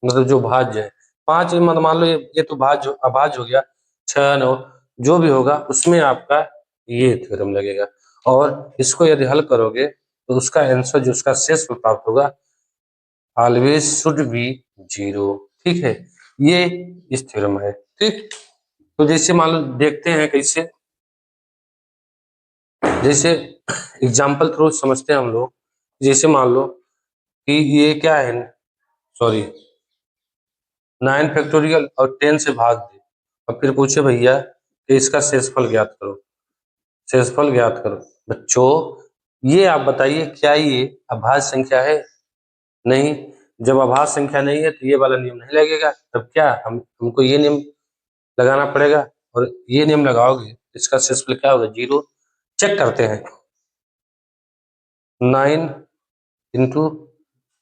मतलब जो भाज्य है 5 मतलब मान लो ये तो भाज्य अभाज्य हो गया, 6 9 जो भी होगा उसमें आपका ये थ्योरम लगेगा। और इसको यदि हल करोगे तो उसका आंसर जो उसका शेषफल प्राप्त होगा ऑलवेज शुड बी 0। ठीक है, ये इस थ्योरम है। ठीक, तो जैसे मान लो देखते हैं कैसे, जैसे एग्जाम्पल थ्रू समझते हैं हम लोग। जैसे मान लो कि ये क्या है, सॉरी 9 फैक्टोरियल और 10 से भाग दे, और फिर पूछे भैया कि इसका शेषफल ज्ञात करो, शेषफल ज्ञात करो। बच्चों ये आप बताइए क्या ये अभाज्य संख्या है? नहीं, जब अभाज्य संख्या नहीं है तो ये वाला नियम नहीं लगेगा। तब क्या हमको ये नियम लगाना पड़ेगा, और ये नियम लगाओगे इसका शेषफल क्या होगा? 0। चेक करते हैं। 9 इंटू,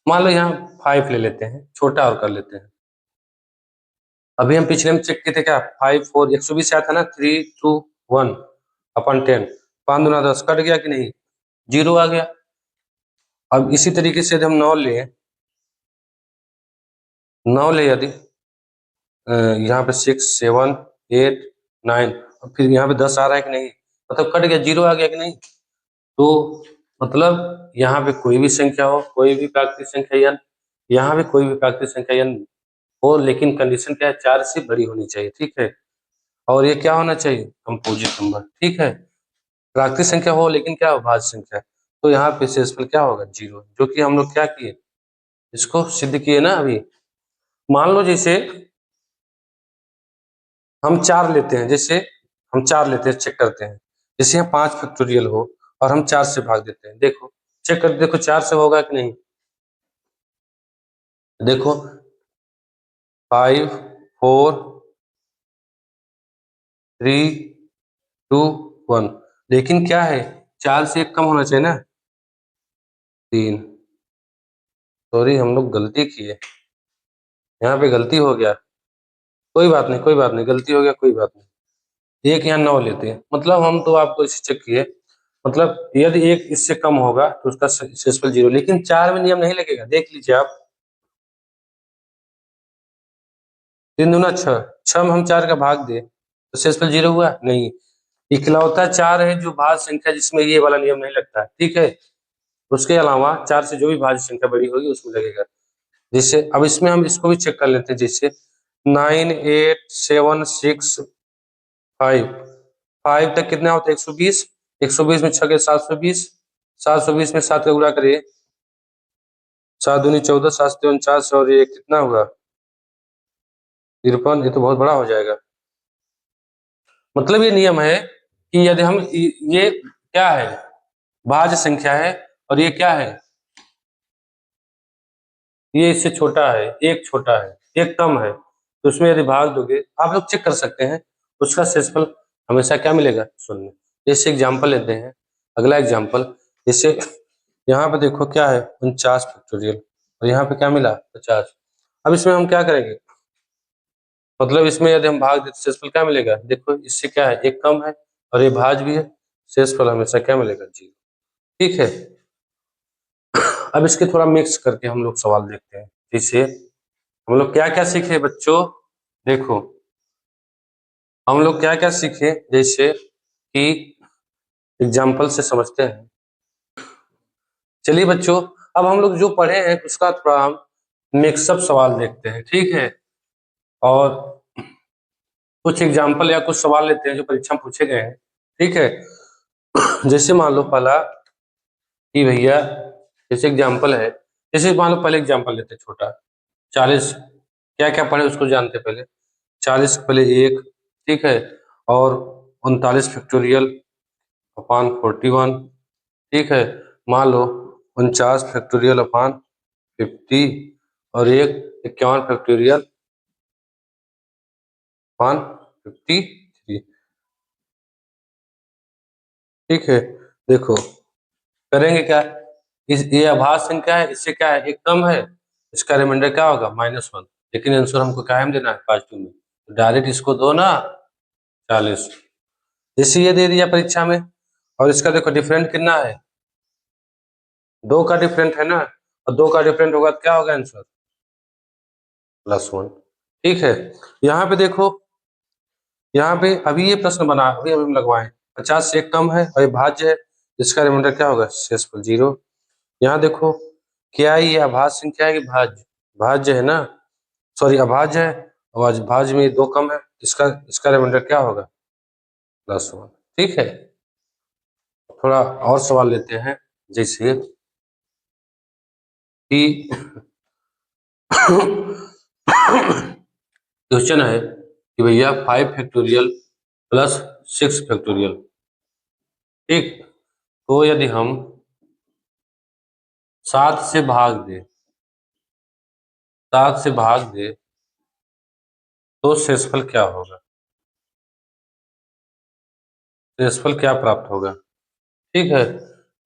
मान लो यहाँ 5 ले लेते हैं, छोटा और कर लेते हैं। अभी हम पिछले में चेक किए थे क्या, 5 4 120 आया था ना, 3 2 1 अपन 10, 5 दूना 10 कट गया कि नहीं, 0 आ गया। अब इसी तरीके से यदि हम 9 ले, 9 ले यदि यहाँ पे 6 7 8 9, और फिर यहाँ पे 10 आ रहा है कि नहीं, मतलब कट गया, 0 आ गया कि नहीं। तो मतलब यहाँ पे कोई भी संख्या हो, कोई भी प्राकृतिक संख्या n, यहाँ पे कोई भी प्राकृतिक संख्या n हो, लेकिन कंडीशन क्या है, 4 से बड़ी होनी चाहिए। ठीक है, और ये क्या होना चाहिए, कंपोजिट नंबर। ठीक है, प्राकृतिक संख्या हो लेकिन क्या हो, भाज्य संख्या। तो यहाँ पे शेषफल क्या होगा, 0, जो कि हम लोग क्या किए, इसको सिद्ध किए ना अभी। मान लो जैसे हम 4 लेते हैं, जैसे हम 4 लेते हैं, चेक करते हैं। जैसे यहाँ 5 फैक्टोरियल हो और हम 4 से भाग देते हैं, देखो चेक कर, देखो 4 से होगा कि नहीं। देखो 5 4 3 2 1, लेकिन क्या है, 4 से 1 कम होना चाहिए ना, 3। सॉरी हम लोग गलती किए, यहाँ पे गलती हो गया। कोई बात नहीं, कोई बात नहीं, गलती हो गया, कोई बात नहीं। एक यहाँ 9 लेते हैं, मतलब हम तो आपको इसे चेक किए, मतलब यदि एक इससे कम होगा तो उसका शेषफल 0, लेकिन 4 में नियम नहीं लगेगा। देख लीजिए आप, 3 दूना 6, 6 में हम 4 का भाग दे तो शेषफल 0 हुआ नहीं। इकलौता 4 है जो भाज्य संख्या जिसमें ये वाला नियम नहीं लगता। ठीक है, उसके अलावा 4 से जो भी भाज्य संख्या बड़ी होगी उसमें लगेगा। जैसे अब इसमें हम इसको भी चेक कर लेते हैं, जैसे 9 8 7 6 5, 5 तक कितना होता है, 120, 120 में 6 के 720, 720 में 7 का गुणा करिए, 7 दूनी 14, 7 49, और ये कितना हुआ, 53। ये तो बहुत बड़ा हो जाएगा। मतलब ये नियम है कि यदि हम ये क्या है, भाज्य संख्या है, और ये क्या है, ये इससे छोटा है, एक छोटा है, एक कम है, तो उसमें यदि भाग दोगे, आप लोग चेक कर सकते हैं, उसका शेषफल हमेशा क्या मिलेगा, 0। जैसे एग्जाम्पल लेते हैं, अगला एग्जाम्पल, जैसे यहाँ पे देखो क्या है, 49 फैक्टोरियल, और यहाँ पे क्या मिला, 50। अब इसमें हम क्या करेंगे, मतलब इसमें यदि हम भाग दें तो शेषफल क्या मिलेगा, देखो इससे क्या है, एक कम है और ये भाज भी है, शेषफल हमेशा क्या मिलेगा, 0। ठीक है, अब इसके थोड़ा मिक्स करके हम लोग सवाल देखते हैं। जैसे हम लोग क्या क्या सीखे बच्चों, देखो हम लोग क्या क्या सीखे, जैसे कि एग्जाम्पल से समझते हैं। चलिए बच्चों, अब हम लोग जो पढ़े हैं उसका थोड़ा हम मिक्सअप सवाल देखते हैं। ठीक है, और कुछ एग्जाम्पल या कुछ सवाल लेते हैं जो परीक्षा में पूछे गए हैं। ठीक है, जैसे मान लो पहला कि भैया, जैसे एग्जाम्पल है, जैसे मान लो पहले एग्जाम्पल लेते हैं छोटा, 40, क्या क्या पढ़े उसको जानते हैं पहले। 40 के पहले 1, ठीक है, और 39 फैक्टोरियल अपान 41, ठीक है, मान लो 49 फैक्टोरियल अपान 50, और एक 51 फैक्टोरियल अपान 53। ठीक है, देखो करेंगे क्या, इस ये अभाज्य संख्या है, इससे क्या है, एक कम है, इसका रिमाइंडर क्या होगा, -1, लेकिन आंसर हमको कायम देना है पॉजिटिव में, तो डायरेक्ट इसको दो ना, 40। जैसे ये दे दिया परीक्षा में, और इसका देखो डिफरेंट कितना है, 2 का डिफरेंट है ना, और 2 का डिफरेंट होगा तो क्या होगा आंसर, +1। ठीक है, यहाँ पे देखो, यहाँ पे अभी ये प्रश्न अभी हम लगवाए, 50 से एक कम है और ये भाज्य है, इसका रिमाइंडर क्या होगा, शेषफल 0। यहाँ देखो क्या है, ये अभाज्य संख्या है कि भाज्य? भाज्य है ना, सॉरी अभाज्य है, और भाज्य में दो कम है, इसका इसका रिमाइंडर क्या होगा? +1। ठीक है, थोड़ा और सवाल लेते हैं, जैसे कि क्वेश्चन है कि भैया 5 फैक्टोरियल प्लस 6 फैक्टोरियल, ठीक, तो यदि हम 7 से भाग दें, 7 से भाग दें तो शेषफल क्या होगा? शेषफल क्या प्राप्त होगा? ठीक है,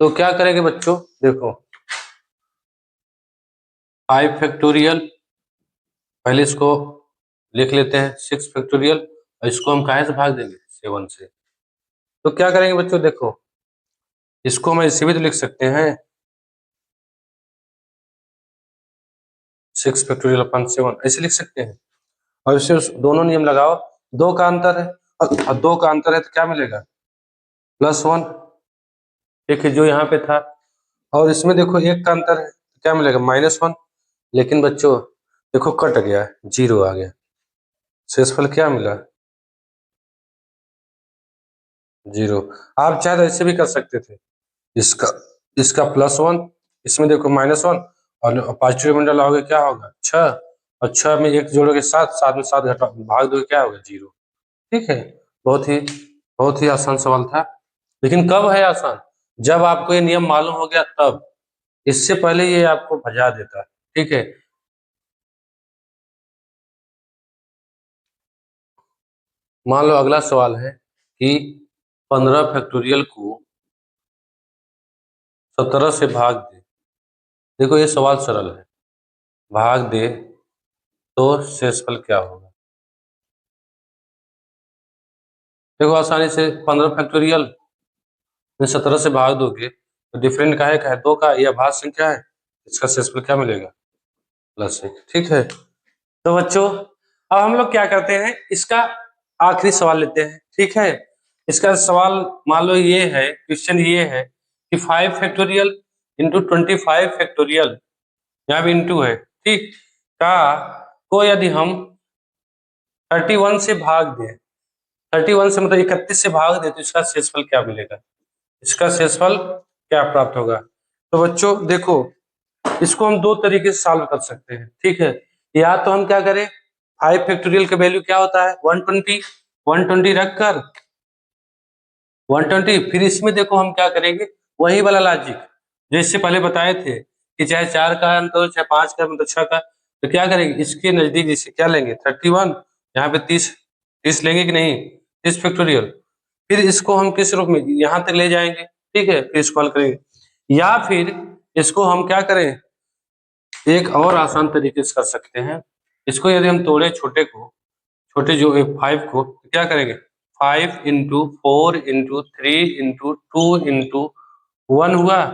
तो क्या करेंगे बच्चों, देखो 5 फैक्टोरियल, पहले इसको लिख लेते हैं 6 फैक्टोरियल, और इसको हम काहे से भाग देंगे? 7 से। तो क्या करेंगे बच्चों, देखो इसको हम ऐसे भी तो लिख सकते हैं 6 फैक्टोरियल अपन 7, ऐसे लिख सकते हैं, और इससे दोनों नियम लगाओ, दो का अंतर है, और दो का अंतर है तो क्या मिलेगा? +1। देखिए जो यहाँ पे था, और इसमें देखो एक का अंतर है तो क्या मिलेगा? -1। लेकिन बच्चों देखो कट गया, 0 आ गया, शेषफल क्या मिला? 0। आप चाहे तो ऐसे भी कर सकते थे, इसका इसका +1, इसमें देखो -1, और पॉजिटिव रिमाइंडर लाओगे क्या होगा? 6, और 6 में 1 जोड़ोगे 7, 7 में 7 घटा भाग दोगे क्या होगा? 0। ठीक है, बहुत ही आसान सवाल था, लेकिन कब है आसान? जब आपको ये नियम मालूम हो गया तब, इससे पहले ये आपको भजा देता है। ठीक है, मान लो अगला सवाल है कि 15 फैक्टोरियल को 17 से भाग दे। देखो ये सवाल सरल है, भाग दे तो शेषफल क्या होगा? देखो आसानी से 15 फैक्टोरियल में 17 से भाग दोगे तो डिफरेंट का है, 2 का, यह भाज्य संख्या है, इसका शेषफल क्या मिलेगा? +1। ठीक है, तो बच्चों अब हम लोग क्या करते हैं, इसका आखिरी सवाल लेते हैं। ठीक है, इसका सवाल मान लो ये है, क्वेश्चन ये है कि 5 फैक्टोरियल इंटू 25 फैक्टोरियल, यहाँ भी इंटू है, ठीक, का को यदि हम 31 से भाग दें, 31 से मतलब 31 से भाग दें तो इसका शेषफल क्या मिलेगा? इसका शेषफल क्या प्राप्त होगा? तो बच्चों देखो इसको हम दो तरीके से सॉल्व कर सकते हैं। ठीक है, या तो हम क्या करें, 5 फैक्टोरियल का वैल्यू क्या होता है? 120, 120 रखकर 120, फिर इसमें देखो हम क्या करेंगे, वही वाला लॉजिक जो इससे पहले बताए थे कि चाहे 4 का अंक हो, चाहे 5 का, मतलब 6 का, तो क्या करेंगे, इसके नजदीक इसे क्या लेंगे? 31, यहाँ पे 30, 30 लेंगे कि नहीं? 30 फैक्टोरियल, फिर इसको हम किस रूप में यहाँ तक ले जाएंगे। ठीक है, फिर इसको हल करेंगे, या फिर इसको हम क्या करें, एक और आसान तरीके से कर सकते हैं, इसको यदि हम तोड़े छोटे को, छोटे जो 5 को, तो क्या करेंगे, 5 इंटू 4 इंटू 3 इंटू 2 इंटू 1 हुआ,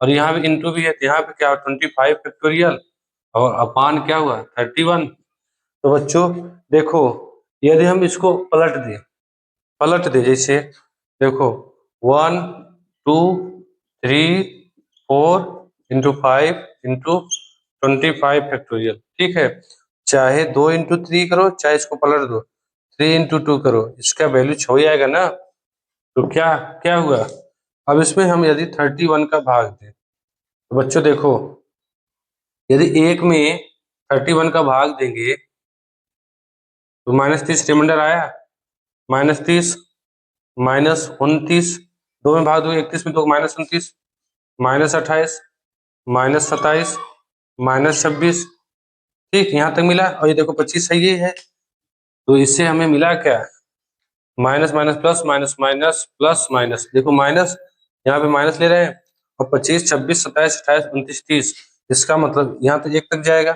और यहाँ पे इंटू भी है, तो यहाँ पे क्या 25 फैक्टोरियल, और अपान क्या हुआ? 31। तो बच्चों देखो यदि हम इसको पलट दे जैसे, देखो 1 2 3 4 इंटू 5 इंटू 25 फैक्टोरियल। ठीक है, चाहे 2 इंटू 3 करो, चाहे इसको पलट दो 3 इंटू 2 करो, इसका वैल्यू 6 ही आएगा ना। तो क्या क्या हुआ, अब इसमें हम यदि 31 का भाग दें, तो बच्चों देखो यदि एक में 31 का भाग देंगे तो -30 रिमाइंडर आया, -30 -29, 2 में भाग दो 31 में, तो -29, -28, -27, -26। ठीक, यहाँ तक मिला, और ये देखो 25 सही है, तो इससे हमें मिला क्या? Minus minus plus, minus minus plus minus, देखो माइनस, यहाँ पे माइनस ले रहे हैं, और 25 26 27 28 29 30, इसका मतलब यहाँ तक एक तक जाएगा।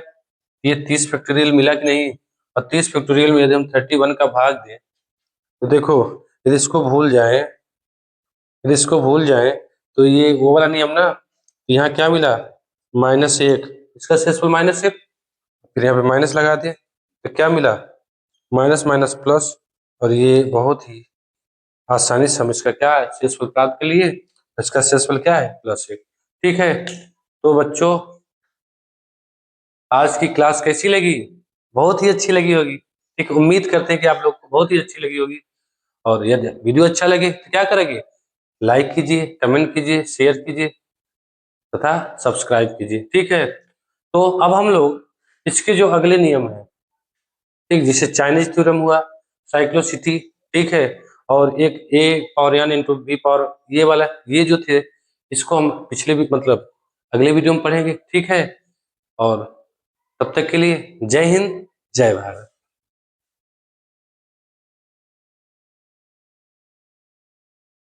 ये 30 फैक्टोरियल मिला कि नहीं? और 30 फैक्टोरियल में यदि हम 31 का भाग दें, तो देखो यदि इसको भूल जाए तो ये वो वाला नियम ना, तो यहाँ क्या मिला? -1, इसका शेषफल -1, फिर यहाँ पे माइनस लगा दिए तो क्या मिला? माइनस माइनस प्लस, और ये बहुत ही आसानी से हम इसका क्या है, शेषफल प्राप्त के लिए, इसका शेषफल क्या है? +1। ठीक है, तो बच्चों, आज की क्लास कैसी लगी? बहुत ही अच्छी लगी होगी। एक उम्मीद करते हैं कि आप लोग को बहुत ही अच्छी लगी होगी। और यदि वीडियो अच्छा लगे तो क्या करेंगे? लाइक कीजिए, कमेंट कीजिए, शेयर कीजिए तथा सब्सक्राइब कीजिए। ठीक है, तो अब हम लोग इसके जो अगले नियम है, ठीक, जिसे चाइनीज थ्योरम हुआ, साइक्लोसिटी, ठीक है, और एक A power n into B power, ये वाला, ये जो थे, इसको हम पिछले भी मतलब अगले वीडियो में पढ़ेंगे। ठीक है, और तब तक के लिए जय हिंद, जय भारत।